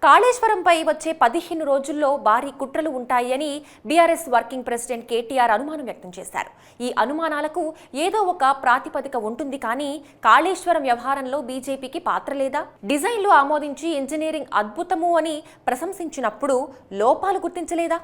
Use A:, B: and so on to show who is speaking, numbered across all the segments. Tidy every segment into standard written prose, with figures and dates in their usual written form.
A: కాళేశ్వరంపై వచ్చే 15 రోజుల్లో భారీ కుట్రలు ఉంటాయని బీఆర్ఎస్ వర్కింగ్ ప్రెసిడెంట్ కేటీఆర్ అనుమానం వ్యక్తం చేశారు. ఈ అనుమానాలకు ఏదో ఒక ప్రాతిపదిక ఉంటుంది, కానీ కాళేశ్వరం వ్యవహారంలో బీజేపీకి పాత్ర లేదా? డిజైన్లు ఆమోదించి ఇంజనీరింగ్ అద్భుతము అని ప్రశంసించినప్పుడు లోపాలు గుర్తించలేదా?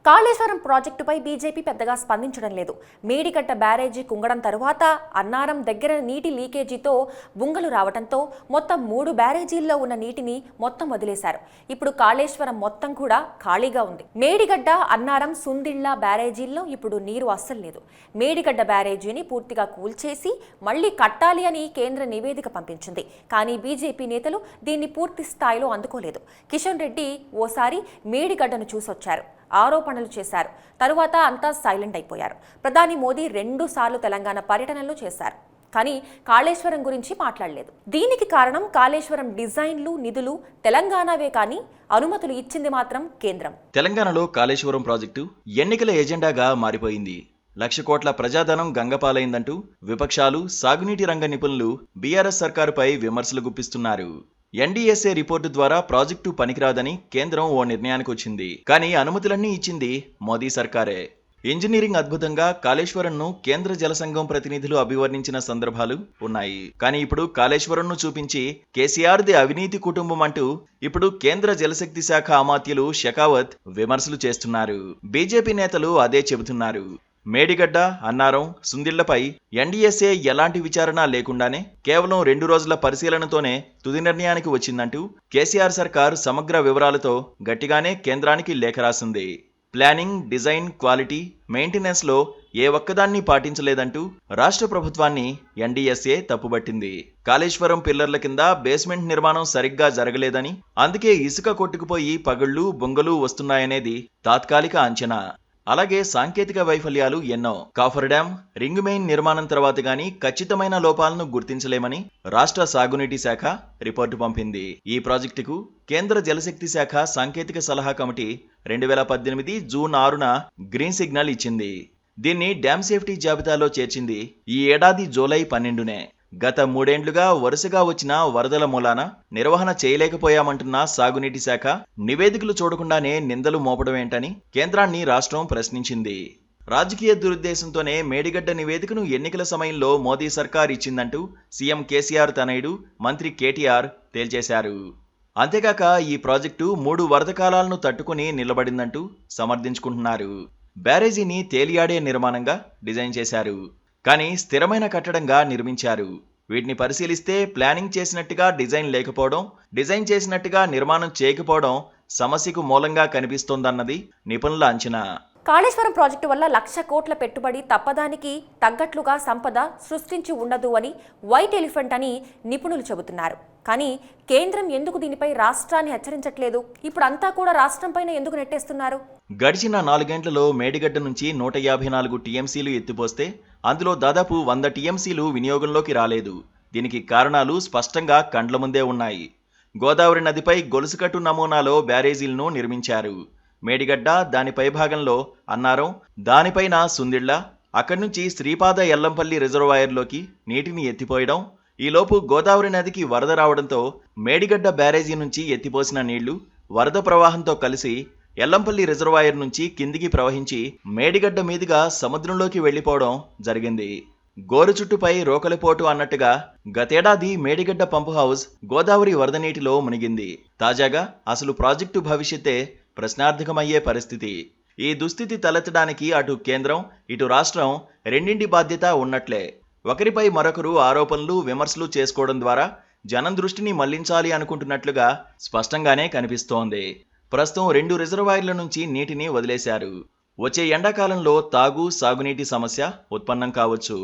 A: కాళేశ్వరం ప్రాజెక్టుపై బీజేపీ పెద్దగా స్పందించడం లేదు. మేడిగడ్డ బ్యారేజీ కుంగడం తరువాత అన్నారం దగ్గర నీటి లీకేజీతో బుంగలు రావడంతో మొత్తం 3 బ్యారేజీల్లో ఉన్న నీటిని మొత్తం వదిలేశారు. ఇప్పుడు కాళేశ్వరం మొత్తం కూడా ఖాళీగా ఉంది. మేడిగడ్డ, అన్నారం, సుందిళ్ల బ్యారేజీల్లో ఇప్పుడు నీరు అస్సలు లేదు. మేడిగడ్డ బ్యారేజీని పూర్తిగా కూల్చేసి మళ్లీ కట్టాలి అని కేంద్ర నివేదిక పంపించింది. కానీ బీజేపీ నేతలు దీన్ని పూర్తి స్థాయిలో అందుకోలేదు. కిషన్ రెడ్డి ఓసారి మేడిగడ్డను చూసొచ్చారు, ఆరోపణలు చేశారు. తరువాత అంతా సైలెంట్ అయిపోయారు. ప్రధాని మోదీ 2 సార్లు తెలంగాణ పర్యటనలు చేశారు, కానీ కాళేశ్వరం గురించి మాట్లాడలేదు. దీనికి కారణం కాళేశ్వరం డిజైన్లు, నిధులు తెలంగాణవే, కానీ అనుమతులు ఇచ్చింది మాత్రం కేంద్రం.
B: తెలంగాణలో కాళేశ్వరం ప్రాజెక్టు ఎన్నికల ఎజెండాగా మారిపోయింది. 1,00,000 కోట్ల ప్రజాధనం గంగపాలైందంటూ విపక్షాలు, సాగునీటి రంగ నిపుణులు బీఆర్ఎస్ సర్కారుపై విమర్శలు గుప్పిస్తున్నారు. ఎన్డీఎస్ఏ రిపోర్టు ద్వారా ప్రాజెక్టు పనికిరాదని కేంద్రం ఓ నిర్ణయానికి వచ్చింది. కానీ అనుమతులన్నీ ఇచ్చింది మోదీ సర్కారే. ఇంజనీరింగ్ అద్భుతంగా కాళేశ్వరంను కేంద్ర జలసంఘం ప్రతినిధులు అభివర్ణించిన సందర్భాలు ఉన్నాయి. కానీ ఇప్పుడు కాళేశ్వరంను చూపించి కేసీఆర్ది అవినీతి కుటుంబం అంటూ ఇప్పుడు కేంద్ర జలశక్తి శాఖ అమాత్యులు షెకావత్ విమర్శలు చేస్తున్నారు. బీజేపీ నేతలు అదే చెబుతున్నారు. మేడిగడ్డ, అన్నారం, సుందిళ్లపై ఎన్డీఎస్ఏ ఎలాంటి విచారణ లేకుండానే కేవలం 2 రోజుల పరిశీలనతోనే తుది నిర్ణయానికి వచ్చిందంటూ కేసీఆర్ సర్కార్ సమగ్ర వివరాలతో గట్టిగానే కేంద్రానికి లేఖ రాసింది. ప్లానింగ్, డిజైన్, క్వాలిటీ, మెయింటెనెన్స్ లో ఏ ఒక్కదాన్ని పాటించలేదంటూ రాష్ట్ర ప్రభుత్వాన్ని ఎన్డీఎస్ఏ తప్పుబట్టింది. కాళేశ్వరం పిల్లర్ల కింద బేస్మెంట్ నిర్మాణం సరిగ్గా జరగలేదని, అందుకే ఇసుక కొట్టుకుపోయి పగుళ్లు, బొంగలు వస్తున్నాయనేది తాత్కాలిక అంచనా. అలాగే సాంకేతిక వైఫల్యాలు ఎన్నో. కాఫర్ డ్యాం, రింగ్ మెయిన్ నిర్మాణం తర్వాత గానీ ఖచ్చితమైన లోపాలను గుర్తించలేమని రాష్ట్ర సాగునీటి శాఖ రిపోర్టు పంపింది. ఈ ప్రాజెక్టుకు కేంద్ర జలశక్తి శాఖ సాంకేతిక సలహా కమిటీ 2018 జూన్ 6న గ్రీన్ సిగ్నల్ ఇచ్చింది. దీన్ని డ్యాం సేఫ్టీ జాబితాలో చేర్చింది ఈ ఏడాది జూలై 12నే. గత 3 ఏళ్లుగా వరుసగా వచ్చిన వరదల మూలాన నిర్వహణ చేయలేకపోయామంటున్న సాగునీటి శాఖ నివేదికలు చూడకుండానే నిందలు మోపడమేంటని కేంద్రాన్ని రాష్ట్రం ప్రశ్నించింది. రాజకీయ దురుద్దేశంతోనే మేడిగడ్డ నివేదికను ఎన్నికల సమయంలో మోదీ సర్కార్ ఇచ్చిందంటూ సీఎం కేసీఆర్ తనయుడు మంత్రి కేటీఆర్ తేల్చేశారు. అంతేకాక ఈ ప్రాజెక్టు 3 వరద కాలాలను తట్టుకుని నిలబడిందంటూ సమర్థించుకుంటున్నారు. బ్యారేజీని తేలియాడే నిర్మాణంగా డిజైన్ చేశారు, కానీ స్థిరమైన కట్టడంగా నిర్మించారు. వీటిని పరిశీలిస్తే ప్లానింగ్ చేసినట్టుగా డిజైన్ లేకపోవడం, డిజైన్ చేసినట్టుగా నిర్మాణం చేయకపోవడం సమస్యకు మూలంగా కనిపిస్తోందన్నది నిపుణుల అంచనా.
A: కాళేశ్వరం ప్రాజెక్టు వల్ల 1,00,000 కోట్ల పెట్టుబడి తప్పదానికి తగ్గట్లుగా సంపద సృష్టించి ఉండదు అని వైట్ ఎలిఫెంట్ అని నిపుణులు చెబుతున్నారు. కానీ కేంద్రం ఎందుకు దీనిపై రాష్ట్రాన్ని హెచ్చరించట్లేదు? ఇప్పుడు అంతా కూడా రాష్ట్రంపైన ఎందుకు నెట్టేస్తున్నారు?
B: గడిచిన 4 గంటలలో మేడిగడ్డ నుంచి 154 టీఎంసీలు ఎత్తిపోస్తే అందులో దాదాపు 100 టీఎంసీలు వినియోగంలోకి రాలేదు. దీనికి కారణాలు స్పష్టంగా కండ్ల ముందే ఉన్నాయి. గోదావరి నదిపై గొలుసుకట్టు నమూనాలో బ్యారేజీలను నిర్మించారు. మేడిగడ్డ, దాని పైభాగంలో అన్నారం, దానిపైన సుందిళ్ల, అక్కడి నుంచి శ్రీపాద ఎల్లంపల్లి రిజర్వాయర్లోకి నీటిని ఎత్తిపోయడం. ఈలోపు గోదావరి నదికి వరద రావడంతో మేడిగడ్డ బ్యారేజీ నుంచి ఎత్తిపోసిన నీళ్లు వరద ప్రవాహంతో కలిసి ఎల్లంపల్లి రిజర్వాయర్ నుంచి కిందికి ప్రవహించి మేడిగడ్డ మీదుగా సముద్రంలోకి వెళ్లిపోవడం జరిగింది. గోరు చుట్టుపై రోకలిపోటు అన్నట్టుగా గతేడాది మేడిగడ్డ పంపు హౌస్ గోదావరి వరద నీటిలో మునిగింది. తాజాగా అసలు ప్రాజెక్టు భవిష్యత్తే ప్రశ్నార్థకమయ్యే పరిస్థితి. ఈ దుస్థితి తలెత్తడానికి అటు కేంద్రం, ఇటు రాష్ట్రం రెండింటి బాధ్యత ఉన్నట్లే. ఒకరిపై మరొకరు ఆరోపణలు, విమర్శలు చేసుకోవడం ద్వారా జనం దృష్టిని మళ్లించాలి అనుకుంటున్నట్లుగా స్పష్టంగానే కనిపిస్తోంది. ప్రస్తుతం 2 రిజర్వాయర్ల నుంచి నీటిని వదిలేశారు. వచ్చే ఎండాకాలంలో తాగు, సాగునీటి సమస్య ఉత్పన్నం కావచ్చు.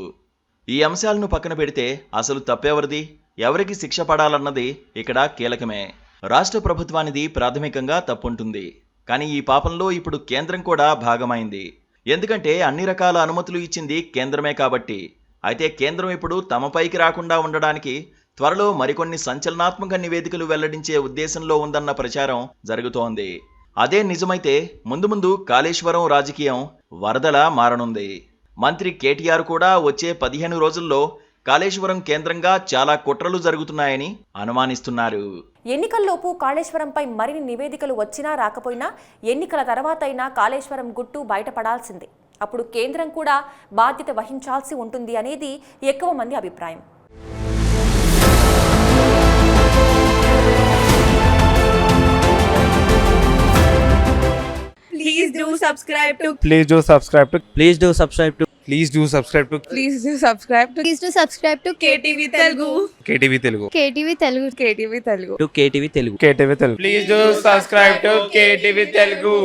B: ఈ అంశాలను పక్కన పెడితే అసలు తప్పెవరిది, ఎవరికి శిక్ష పడాలన్నది ఇక్కడ కీలకమే. రాష్ట్ర ప్రభుత్వానిది ప్రాథమికంగా తప్పుంటుంది, కానీ ఈ పాపంలో ఇప్పుడు కేంద్రం కూడా భాగమైంది. ఎందుకంటే అన్ని రకాల అనుమతులు ఇచ్చింది కేంద్రమే కాబట్టి. అయితే కేంద్రం ఇప్పుడు తమపైకి రాకుండా ఉండడానికి త్వరలో మరికొన్ని సంచలనాత్మక నివేదికలు వెల్లడించే ఉద్దేశంలో ఉందన్న ప్రచారం జరుగుతోంది. అదే నిజమైతే ముందు ముందు కాళేశ్వరం రాజకీయం వరదలా మారనుంది. మంత్రి కేటీఆర్ కూడా వచ్చే 15 రోజుల్లో కాళేశ్వరం కేంద్రంగా చాలా కుట్రలు జరుగుతున్నాయని అనుమానిస్తున్నారు.
A: ఎన్నికల్లోపు కాళేశ్వరంపై మరిన్ని నివేదికలు వచ్చినా రాకపోయినా ఎన్నికల తర్వాతైనా కాళేశ్వరం గుట్టు బయటపడాల్సిందే. అప్పుడు కేంద్రం కూడా బాధ్యత వహించాల్సి ఉంటుంది అనేది ఎక్కువ మంది అభిప్రాయం.
C: Please do subscribe to
D: Please do subscribe to
E: Please do subscribe to
D: Please do subscribe to
C: Please do subscribe to
F: Please do subscribe to
C: KTV Telugu.
D: KTV Telugu.
F: KTV Telugu.
C: KTV Telugu.
E: KTV Telugu.
D: KTV Telugu. Please do subscribe to KTV Telugu.